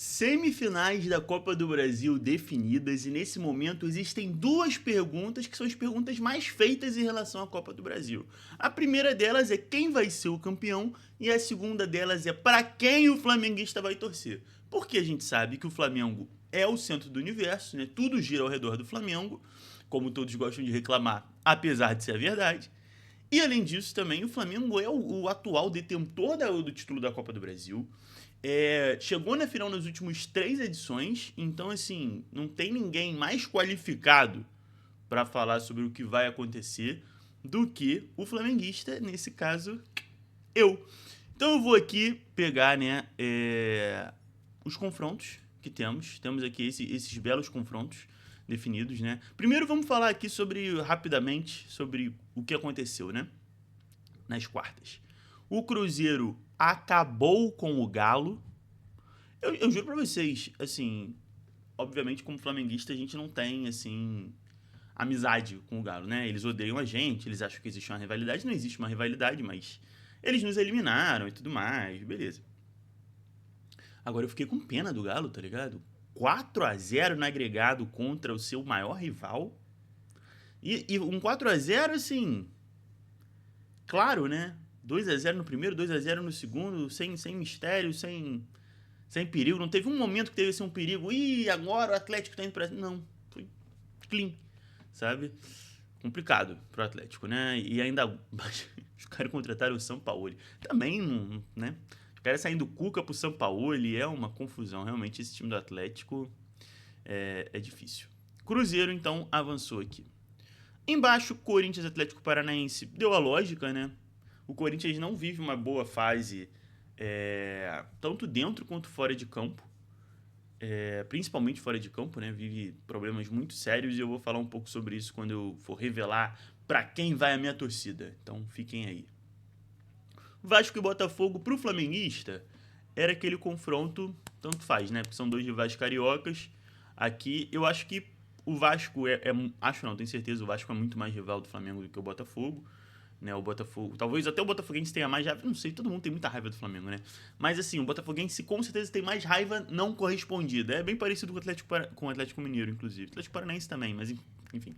Semifinais da Copa do Brasil definidas, e nesse momento existem duas perguntas que são as perguntas mais feitas em relação à Copa do Brasil. A primeira delas é quem vai ser o campeão, e a segunda delas é para quem o flamenguista vai torcer. Porque a gente sabe que o Flamengo é o centro do universo, né? Tudo gira ao redor do Flamengo, como todos gostam de reclamar, apesar de ser a verdade. E além disso, também o Flamengo é o atual detentor do título da Copa do Brasil. Chegou na final nas últimas 3 edições, então assim, não tem ninguém mais qualificado para falar sobre o que vai acontecer do que o flamenguista, nesse caso, eu. Então eu vou aqui pegar, né, os confrontos que temos. Temos aqui esses belos confrontos definidos, né? Primeiro vamos falar aqui rapidamente, sobre o que aconteceu, né? Nas quartas. O Cruzeiro acabou com o Galo. Eu juro pra vocês, assim, obviamente como flamenguista a gente não tem, assim, amizade com o Galo, né? Eles odeiam a gente, eles acham que existe uma rivalidade. Não existe uma rivalidade, mas eles nos eliminaram e tudo mais, beleza. Agora eu fiquei com pena do Galo, tá ligado? 4-0 no agregado contra o seu maior rival. E um 4-0 assim, claro, né? 2-0 no primeiro, 2-0 no segundo, sem mistério, sem perigo. Não teve um momento que teve assim, um perigo. Ih, agora o Atlético tá indo pra. Não, foi clean, sabe? Complicado pro Atlético, né? E ainda os caras contrataram o Sampaoli. Também, não, né? Os caras saindo Cuca pro Sampaoli é uma confusão. Realmente, esse time do Atlético é difícil. Cruzeiro, então, avançou aqui. Embaixo, Corinthians, Atlético Paranaense. Deu a lógica, né? O Corinthians não vive uma boa fase, tanto dentro quanto fora de campo. Principalmente fora de campo, né? Vive problemas muito sérios, e eu vou falar um pouco sobre isso quando eu for revelar para quem vai a minha torcida. Então fiquem aí. Vasco e Botafogo pro flamenguista era aquele confronto, tanto faz, né? Porque são dois rivais cariocas. Aqui eu acho que o Vasco acho não, tenho certeza, o Vasco é muito mais rival do Flamengo do que o Botafogo. Né, o Botafogo, talvez até o Botafoguense tenha mais raiva, não sei, todo mundo tem muita raiva do Flamengo, né? Mas assim, o Botafoguense com certeza tem mais raiva não correspondida. É bem parecido com o Atlético Mineiro, inclusive. O Atlético Paranaense também, mas enfim.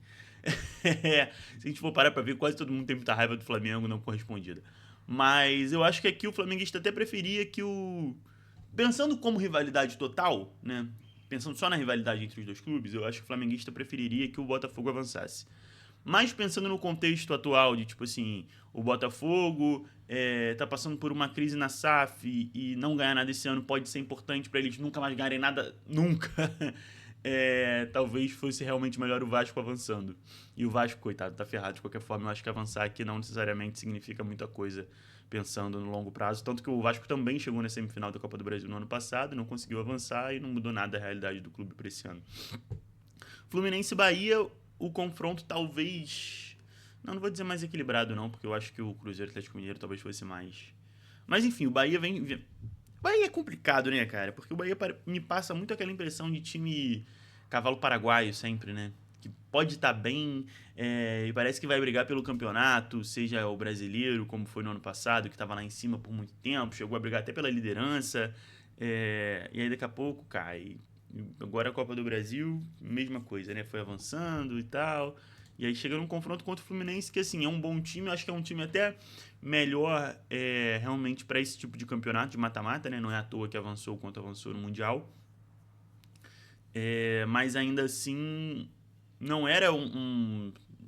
Se a gente for parar pra ver, quase todo mundo tem muita raiva do Flamengo não correspondida. Mas eu acho que aqui o flamenguista até preferia que o. Pensando como rivalidade total, né? Pensando só na rivalidade entre os dois clubes, eu acho que o flamenguista preferiria que o Botafogo avançasse. Mas pensando no contexto atual de, tipo assim, o Botafogo tá passando por uma crise na SAF e não ganhar nada esse ano pode ser importante para eles nunca mais ganharem nada, nunca. Talvez fosse realmente melhor o Vasco avançando. E o Vasco, coitado, tá ferrado de qualquer forma. Eu acho que avançar aqui não necessariamente significa muita coisa pensando no longo prazo. Tanto que o Vasco também chegou na semifinal da Copa do Brasil no ano passado, não conseguiu avançar e não mudou nada a realidade do clube para esse ano. Fluminense e Bahia, o confronto talvez. Não vou dizer mais equilibrado, não, porque eu acho que o Cruzeiro e o Atlético Mineiro talvez fosse mais. Mas enfim, o Bahia vem. O Bahia é complicado, né, cara? Porque o Bahia me passa muito aquela impressão de time cavalo paraguaio sempre, né? Que pode estar bem e parece que vai brigar pelo campeonato, seja o brasileiro, como foi no ano passado, que estava lá em cima por muito tempo, chegou a brigar até pela liderança, e aí daqui a pouco cai. Agora a Copa do Brasil, mesma coisa, né? Foi avançando e tal. E aí chega num confronto contra o Fluminense, que assim, é um bom time, eu acho que é um time até melhor realmente para esse tipo de campeonato de mata-mata, né? Não é à toa que avançou quanto avançou no Mundial. Mas ainda assim, não era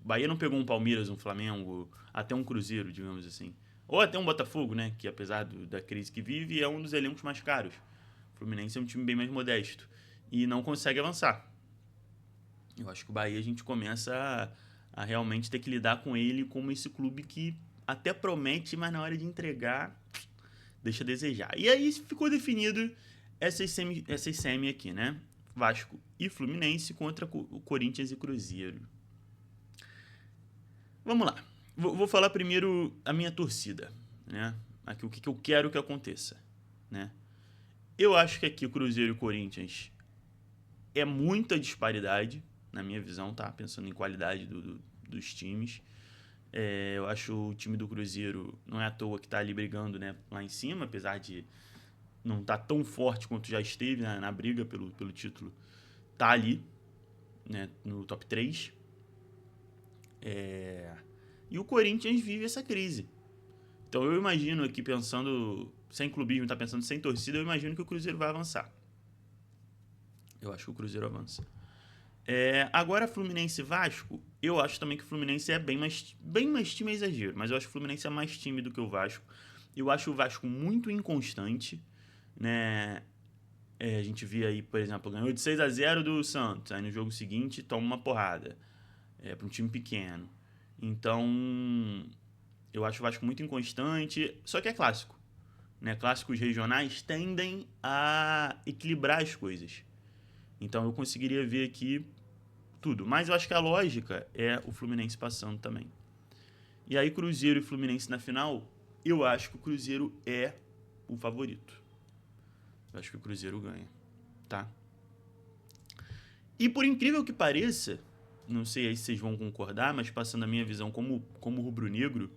Bahia não pegou um Palmeiras, um Flamengo, até um Cruzeiro, digamos assim. Ou até um Botafogo, né? Que apesar da crise que vive, é um dos elencos mais caros. O Fluminense é um time bem mais modesto. E não consegue avançar. Eu acho que o Bahia a gente começa a realmente ter que lidar com ele como esse clube que até promete, mas na hora de entregar deixa a desejar. E aí ficou definido essas semi aqui, né? Vasco e Fluminense contra o Corinthians e Cruzeiro. Vamos lá. Vou falar primeiro a minha torcida, né? Aqui, o que eu quero que aconteça, né? Eu acho que aqui o Cruzeiro e o Corinthians é muita disparidade, na minha visão, tá? Pensando em qualidade dos times. Eu acho o time do Cruzeiro não é à toa que tá ali brigando, né, lá em cima, apesar de não tá tão forte quanto já esteve na briga pelo título, tá ali, né, no top 3. E o Corinthians vive essa crise. Então eu imagino aqui, pensando sem clubismo, tá pensando sem torcida, eu imagino que o Cruzeiro vai avançar. Eu acho que o Cruzeiro avança. Agora, Fluminense e Vasco, eu acho também que o Fluminense é bem mais time, é exagero, mas eu acho que o Fluminense é mais time do que o Vasco. Eu acho o Vasco muito inconstante, né? A gente via aí, por exemplo, ganhou de 6-0 do Santos, aí no jogo seguinte toma uma porrada, para um time pequeno. Então, eu acho o Vasco muito inconstante, só que é clássico, né? Clássicos regionais tendem a equilibrar as coisas. Então eu conseguiria ver aqui tudo. Mas eu acho que a lógica é o Fluminense passando também. E aí, Cruzeiro e Fluminense na final, eu acho que o Cruzeiro é o favorito. Eu acho que o Cruzeiro ganha, tá? E por incrível que pareça, não sei aí se vocês vão concordar, mas passando a minha visão como rubro-negro,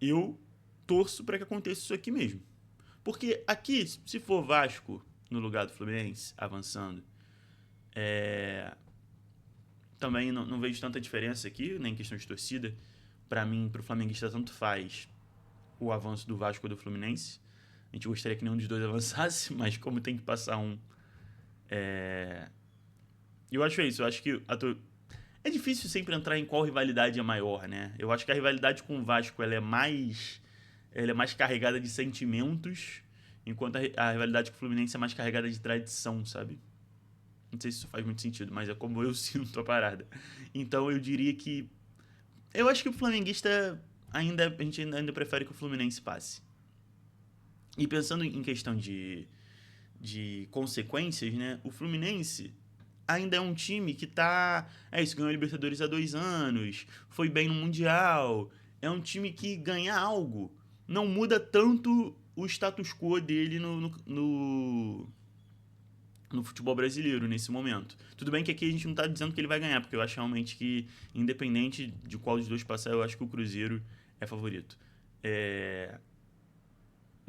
eu torço para que aconteça isso aqui mesmo. Porque aqui, se for Vasco no lugar do Fluminense, avançando, também não vejo tanta diferença aqui, nem em questão de torcida. Para mim, pro flamenguista, tanto faz o avanço do Vasco ou do Fluminense. A gente gostaria que nenhum dos dois avançasse, mas como tem que passar um. Eu acho isso, eu acho que é difícil sempre entrar em qual rivalidade é maior, né? Eu acho que a rivalidade com o Vasco ela é mais carregada de sentimentos, enquanto a rivalidade com o Fluminense é mais carregada de tradição, sabe? Não sei se isso faz muito sentido, mas é como eu sinto a parada. Então eu diria que. Eu acho que o flamenguista a gente ainda prefere que o Fluminense passe. E pensando em questão de consequências, né? O Fluminense ainda é um time que tá. É isso, ganhou a Libertadores há 2 anos, foi bem no Mundial. É um time que ganha algo. Não muda tanto o status quo dele no futebol brasileiro nesse momento. Tudo bem que aqui a gente não tá dizendo que ele vai ganhar, porque eu acho realmente que, independente de qual dos dois passar, eu acho que o Cruzeiro é favorito.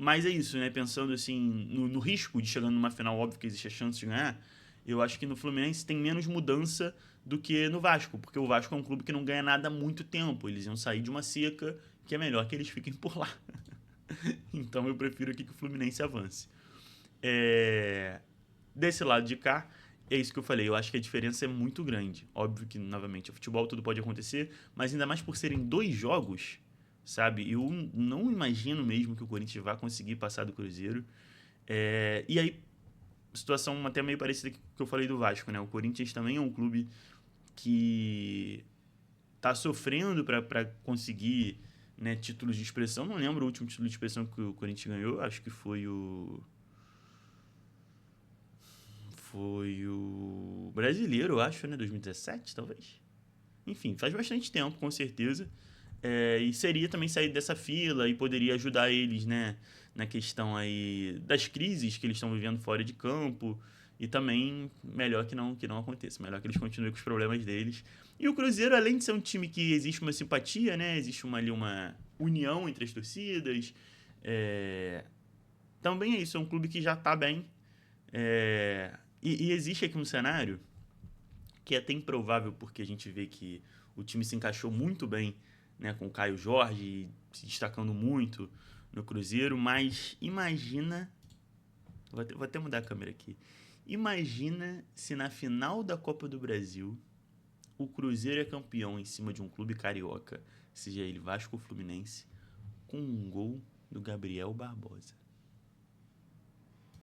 Mas é isso, né? Pensando assim, no risco de chegar numa final, óbvio que existe a chance de ganhar, eu acho que no Fluminense tem menos mudança do que no Vasco, porque o Vasco é um clube que não ganha nada há muito tempo. Eles iam sair de uma seca que é melhor que eles fiquem por lá. Então eu prefiro aqui que o Fluminense avance. Desse lado de cá, é isso que eu falei. Eu acho que a diferença é muito grande. Óbvio que, novamente, o futebol tudo pode acontecer, mas ainda mais por serem 2 jogos, sabe? Eu não imagino mesmo que o Corinthians vá conseguir passar do Cruzeiro. E aí, situação até meio parecida com o que eu falei do Vasco, né? O Corinthians também é um clube que tá sofrendo para conseguir, né, títulos de expressão. Não lembro o último título de expressão que o Corinthians ganhou. Acho que foi o brasileiro, eu acho, né? 2017, talvez. Enfim, faz bastante tempo, com certeza. E seria também sair dessa fila e poderia ajudar eles, né? Na questão aí das crises que eles estão vivendo fora de campo. E também melhor que não aconteça. Melhor que eles continuem com os problemas deles. E o Cruzeiro, além de ser um time que existe uma simpatia, né? Existe uma união entre as torcidas. Também é isso, é um clube que já está bem. E existe aqui um cenário que é até improvável, porque a gente vê que o time se encaixou muito bem, né, com o Caio Jorge, se destacando muito no Cruzeiro, mas imagina. Vou até mudar a câmera aqui. Imagina se na final da Copa do Brasil o Cruzeiro é campeão em cima de um clube carioca, seja ele Vasco ou Fluminense, com um gol do Gabriel Barbosa.